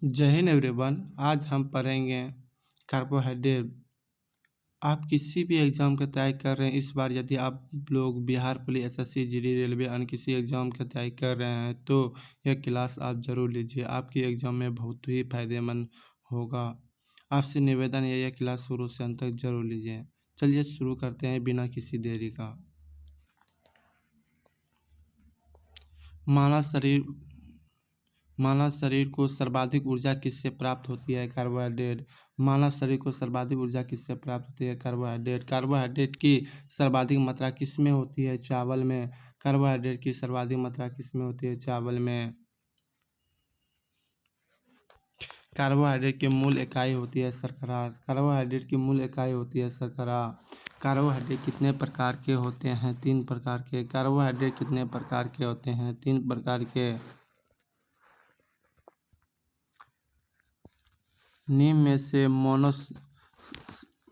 जय हिंद एवरीवन। आज हम पढ़ेंगे कार्बोहाइड्रेट। आप किसी भी एग्ज़ाम की तैयारी कर रहे हैं, इस बार यदि आप लोग Bihar police, SSC, GD, railway अन्य किसी एग्ज़ाम की तैयारी कर रहे हैं तो यह क्लास आप ज़रूर लीजिए। आपकी एग्ज़ाम में बहुत ही फ़ायदेमंद होगा। आपसे निवेदन है यह क्लास शुरू से अंत तक जरूर लीजिए। चलिए शुरू करते हैं बिना किसी देरी का। मानव शरीर को सर्वाधिक ऊर्जा किससे प्राप्त होती है? कार्बोहाइड्रेट। मानव शरीर को सर्वाधिक ऊर्जा किससे प्राप्त होती है? कार्बोहाइड्रेट। कार्बोहाइड्रेट की सर्वाधिक मात्रा किस में होती है? चावल में। कार्बोहाइड्रेट की सर्वाधिक मात्रा किस में होती है? चावल में। कार्बोहाइड्रेट की मूल इकाई होती है शर्करा। कार्बोहाइड्रेट की मूल इकाई होती है शर्करा। कार्बोहाइड्रेट कितने प्रकार के होते हैं? 3 प्रकार के। कार्बोहाइड्रेट कितने प्रकार के होते हैं? 3 प्रकार के। नीम में से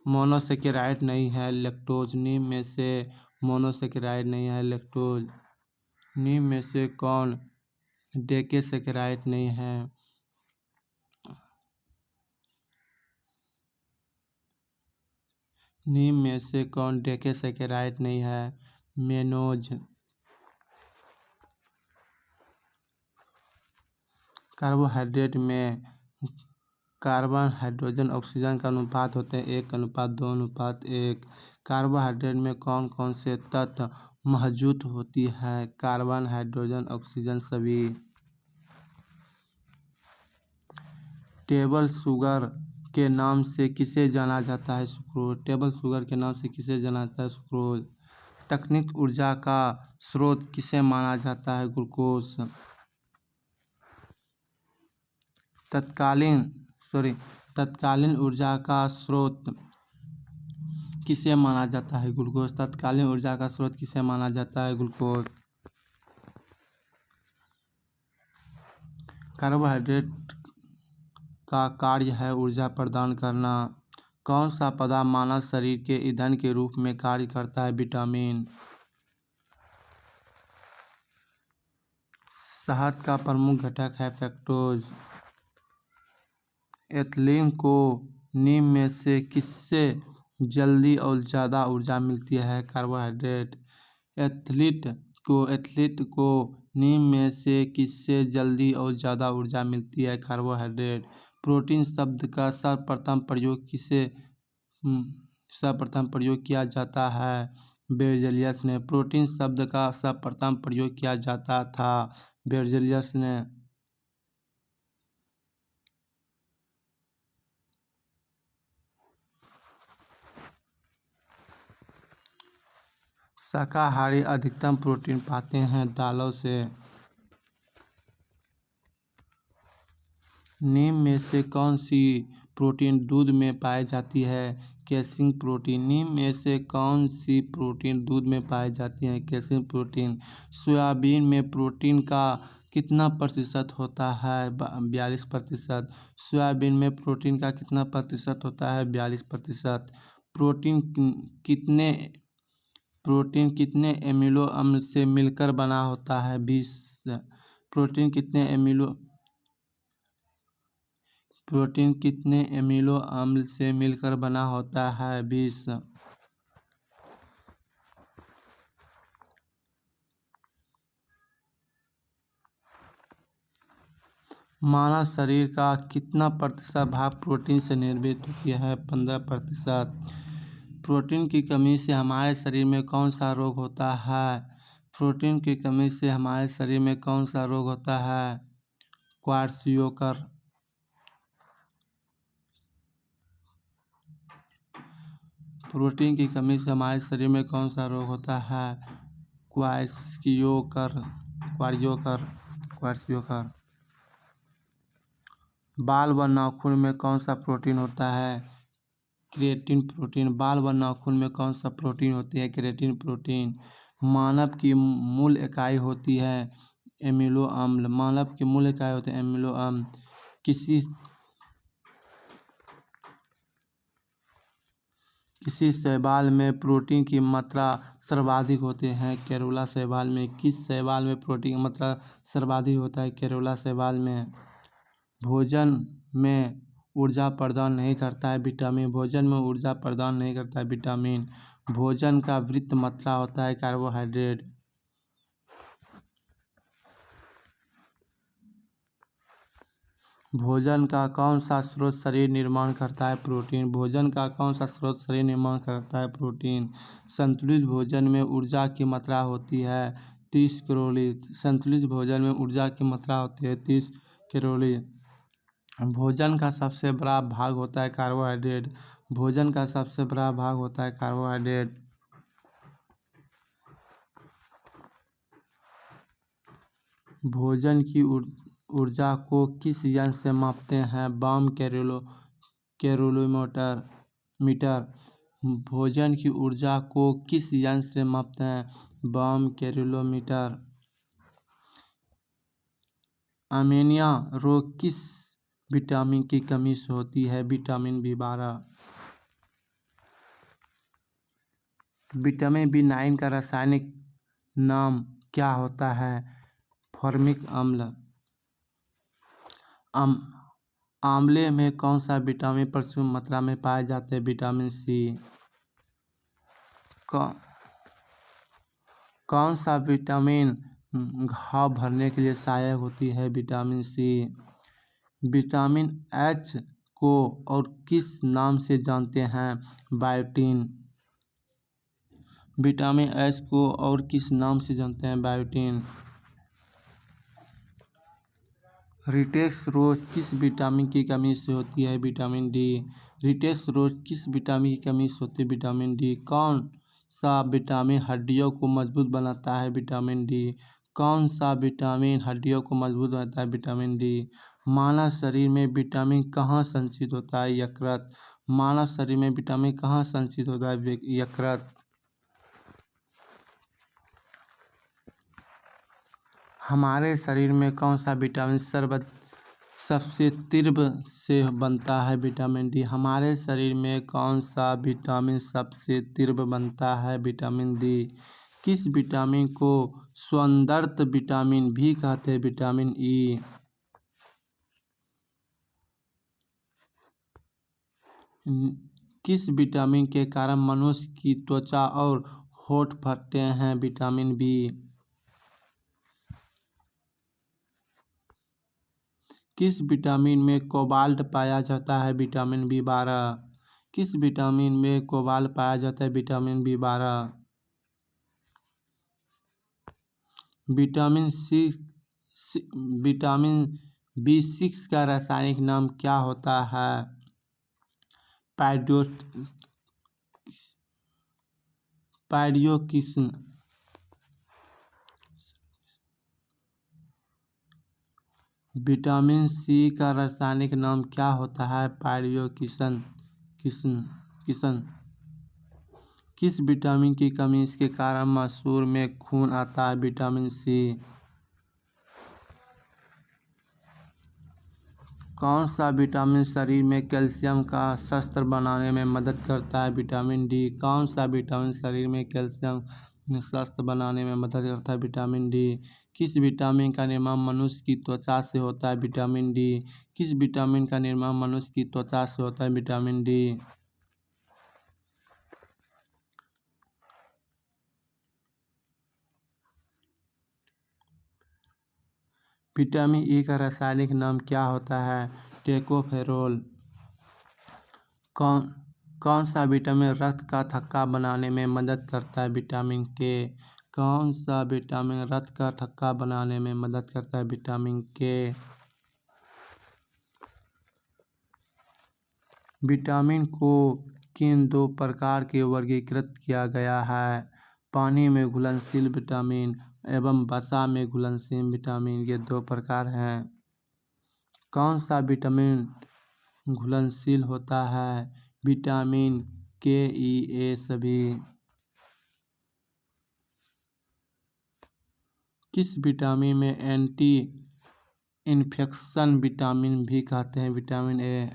मोनोसेकेराइड नहीं है, लैक्टोज। नीम में से मोनोसेकेराइड नहीं है, लैक्टोज। नीम में से कौन डेकेसेकेराइड नहीं है? नीम में से कौन डेकेसेकेराइड नहीं है? मेनोज। कार्बोहाइड्रेट में कार्बन, हाइड्रोजन, ऑक्सीजन का अनुपात होते हैं 1:2:1। कार्बोहाइड्रेट में कौन कौन से तत्व मौजूद होती है? कार्बन, हाइड्रोजन, ऑक्सीजन सभी। टेबल शुगर के नाम से किसे जाना जाता है? सुक्रोज। टेबल शुगर के नाम से किसे जाना जाता है? सुक्रोज। तकनीक ऊर्जा का स्रोत किसे माना जाता है? ग्लूकोज। तत्कालीन ऊर्जा का स्रोत किसे माना जाता है? ग्लूकोज। तत्कालीन ऊर्जा का स्रोत किसे माना जाता है? ग्लूकोज। कार्बोहाइड्रेट का कार्य है ऊर्जा प्रदान करना। कौन सा पदार्थ मानव शरीर के ईंधन के रूप में कार्य करता है? विटामिन। शहद का प्रमुख घटक है फ्रक्टोज। एथिलीन को नीम में से किससे जल्दी और ज़्यादा ऊर्जा मिलती है? कार्बोहाइड्रेट। एथलीट को नीम में से किससे जल्दी और ज़्यादा ऊर्जा मिलती है? कार्बोहाइड्रेट। प्रोटीन शब्द का सर्वप्रथम प्रयोग किया जाता है बेर्जेलियस ने। प्रोटीन शब्द का सर्वप्रथम प्रयोग किया जाता था बेर्जेलियस ने। शाकाहारी अधिकतम प्रोटीन पाते हैं दालों से। नीम में से कौन सी प्रोटीन दूध में पाई जाती है? Casein protein. नीम में से कौन सी प्रोटीन दूध में पाई जाती है? Casein protein. सोयाबीन में प्रोटीन का कितना प्रतिशत होता है? 42%। सोयाबीन में प्रोटीन का कितना प्रतिशत होता है? 42%। प्रोटीन कितने एमिनो अम्ल से मिलकर बना होता है? 20। प्रोटीन कितने एमिनो अम्ल से मिलकर बना होता है? 20। मानव शरीर का कितना प्रतिशत भाग प्रोटीन से निर्मित होती है? 15%। प्रोटीन की कमी से हमारे शरीर में कौन सा रोग होता है? प्रोटीन की कमी से हमारे शरीर में कौन सा रोग होता है? क्वार्सियोकर। प्रोटीन की कमी से हमारे शरीर में कौन सा रोग होता है? क्वार्सियोकर। बाल व नाखून में कौन सा प्रोटीन होता है? Keratin protein. बाल व नाखून में कौन सा प्रोटीन होती है? Keratin protein. मानव की मूल इकाई होती है एमिनो अम्ल। मानव की मूल इकाई होती है एमिनो अम्ल। किसी शैवाल में प्रोटीन की मात्रा सर्वाधिक होती है? कैरोला शैवाल में। किस शैवाल में प्रोटीन की मात्रा सर्वाधिक होता है? कैरोला शैवाल में। भोजन में ऊर्जा प्रदान नहीं करता है विटामिन। भोजन में ऊर्जा प्रदान नहीं करता है विटामिन। भोजन का वृत्त मात्रा होता है कार्बोहाइड्रेट। भोजन का कौन सा स्रोत शरीर निर्माण करता है प्रोटीन। भोजन का कौन सा स्रोत शरीर निर्माण करता है प्रोटीन। संतुलित भोजन में ऊर्जा की मात्रा होती है 30 कैलोरी। संतुलित भोजन में ऊर्जा की मात्रा होती है 30 कैलोरी। भोजन का सबसे बड़ा भाग होता है कार्बोहाइड्रेट। भोजन का सबसे बड़ा भाग होता है कार्बोहाइड्रेट। भोजन की ऊर्जा को किस यंत्र से मापते हैं। बम कैलोरीमीटर मीटर। भोजन की ऊर्जा को किस यंत्र से मापते हैं। बम कैलोरीमीटर। अनीमिया रोग किस विटामिन की कमी से होती है। Vitamin B12। विटामिन B9 का रासायनिक नाम क्या होता है। फॉर्मिक अम्ल। आंवले में कौन सा विटामिन प्रचुर मात्रा में पाया जाता है। Vitamin C। कौन सा विटामिन घाव भरने के लिए सहायक होती है। Vitamin C। विटामिन H को और किस नाम से जानते हैं। बायोटिन। विटामिन H को और किस नाम से जानते हैं। बायोटिन। रिटेक्स रोग किस विटामिन की कमी से होती है। Vitamin D। रिटेक्स रोग किस विटामिन की कमी से होती है। Vitamin D। कौन सा विटामिन हड्डियों को मजबूत बनाता है। Vitamin D। कौन सा विटामिन हड्डियों को मजबूत बनाता है। Vitamin D। मानव शरीर में विटामिन कहाँ संचित होता है। यकृत। मानव शरीर में विटामिन कहाँ संचित होता है। यकृत। हमारे शरीर में कौन सा विटामिन सबसे तीव्र से बनता है। Vitamin D। हमारे शरीर में कौन सा विटामिन सबसे तीव्र बनता है। Vitamin D। किस विटामिन को सौंदर्य विटामिन भी कहते हैं। Vitamin E। किस विटामिन के कारण मनुष्य की त्वचा और होंठ फटते हैं। Vitamin B। किस विटामिन में कोबाल्ट पाया जाता है। Vitamin B12। किस विटामिन में कोबाल्ट पाया जाता है। Vitamin B12। विटामिन B6 का रासायनिक नाम क्या होता है। पायरियोकिसन। विटामिन C का रासायनिक नाम क्या होता है। पायरियोकिसन। किस विटामिन की कमी के कारण मसूर में खून आता है। Vitamin C। कौन सा विटामिन शरीर में कैल्शियम का शस्त्र बनाने में मदद करता है। Vitamin D। कौन सा विटामिन शरीर में कैल्शियम शस्त्र बनाने में मदद करता है। Vitamin D। किस विटामिन का निर्माण मनुष्य की त्वचा से होता है। Vitamin D। किस विटामिन का निर्माण मनुष्य की त्वचा से होता है। Vitamin D। विटामिन E का रासायनिक नाम क्या होता है। टोकोफेरोल। कौन सा विटामिन रक्त का थक्का बनाने में मदद करता है। Vitamin K। कौन सा विटामिन रक्त का थक्का बनाने में मदद करता है। Vitamin K। विटामिन को किन दो प्रकार के वर्गीकृत किया गया है। पानी में घुलनशील विटामिन एवं वसा में घुलनशील विटामिन। ये दो प्रकार हैं। कौन सा विटामिन घुलनशील होता है। विटामिन K, E, A सभी। किस विटामिन में एंटी इन्फेक्शन विटामिन भी कहते हैं। Vitamin A।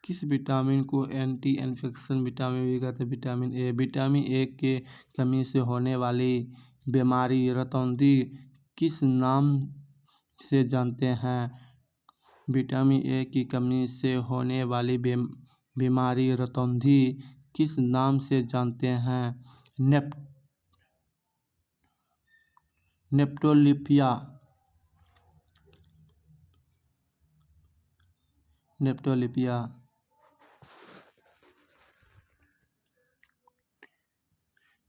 किस विटामिन को एंटी इन्फेक्शन विटामिन भी कहते हैं। Vitamin A। विटामिन A के कमी से होने वाली बीमारी रतौंधी किस नाम से जानते हैं? विटामिन ए की कमी से होने वाली बीमारी रतौंधी किस नाम से जानते हैं? नेप्टोलिपिया।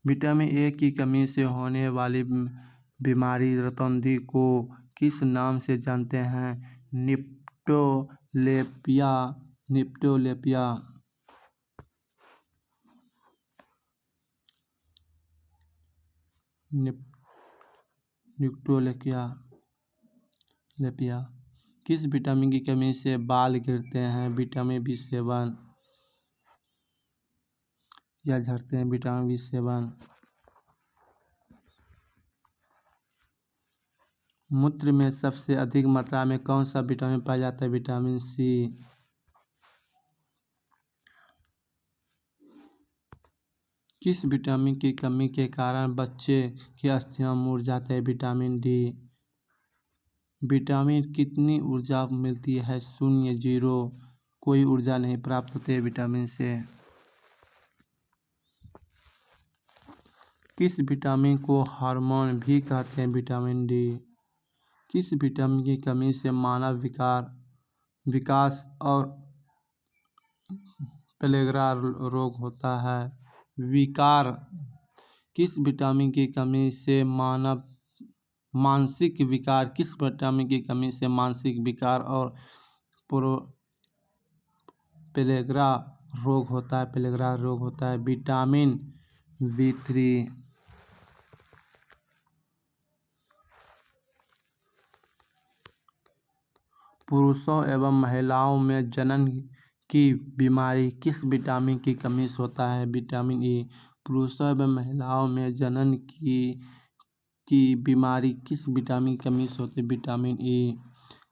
विटामिन ए की कमी से होने वाली बीमारी रतौंधी को किस नाम से जानते हैं? निप्टोलेपिया। निप्टोलेपिया। किस विटामिन की कमी से बाल गिरते हैं? विटामिन B7 या झड़ते हैं? Vitamin B7। मूत्र में सबसे अधिक मात्रा में कौन सा विटामिन पाया जाता है? Vitamin C। किस विटामिन की कमी के कारण बच्चे की अस्थियां मुरझाते हैं? Vitamin D। विटामिन कितनी ऊर्जा मिलती है? 0, 0। कोई ऊर्जा नहीं प्राप्त होती है विटामिन से। किस विटामिन को हार्मोन भी कहते हैं? Vitamin D। किस विटामिन की कमी से मानव विकास और पेलेग्रा रोग होता है? विकार। किस विटामिन की कमी से मानसिक विकार? किस विटामिन की कमी से मानसिक विकार और पेलेग्रा रोग होता है? Vitamin B3। पुरुषों एवं महिलाओं में जनन की बीमारी किस विटामिन की कमी से होता है? Vitamin E। पुरुषों एवं महिलाओं में जनन की बीमारी किस विटामिन की कमी से होती है? Vitamin E।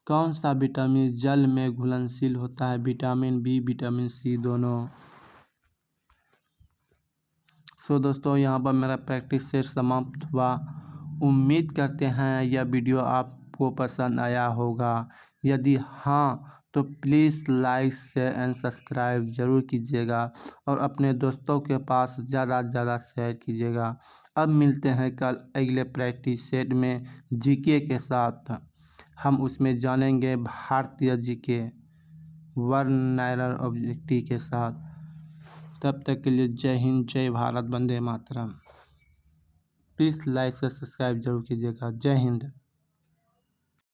कौन सा विटामिन जल में घुलनशील होता है? विटामिन B, विटामिन C दोनों। दोस्तों, यहाँ पर मेरा प्रैक्टिस सेट समाप्त हुआ। उम्मीद करते हैं यह वीडियो आपको पसंद आया होगा। यदि हाँ तो please like share and subscribe ज़रूर कीजिएगा और अपने दोस्तों के पास ज़्यादा से ज़्यादा शेयर कीजिएगा। अब मिलते हैं कल अगले प्रैक्टिस सेट में जीके के साथ। हम उसमें जानेंगे भारतीय जीके वर्नाइलर ऑब्जेक्टिव के साथ। तब तक के लिए जय हिंद, जय भारत, वंदे मातरम। प्लीज़ लाइक से सब्सक्राइब जरूर कीजिएगा। जय हिंद।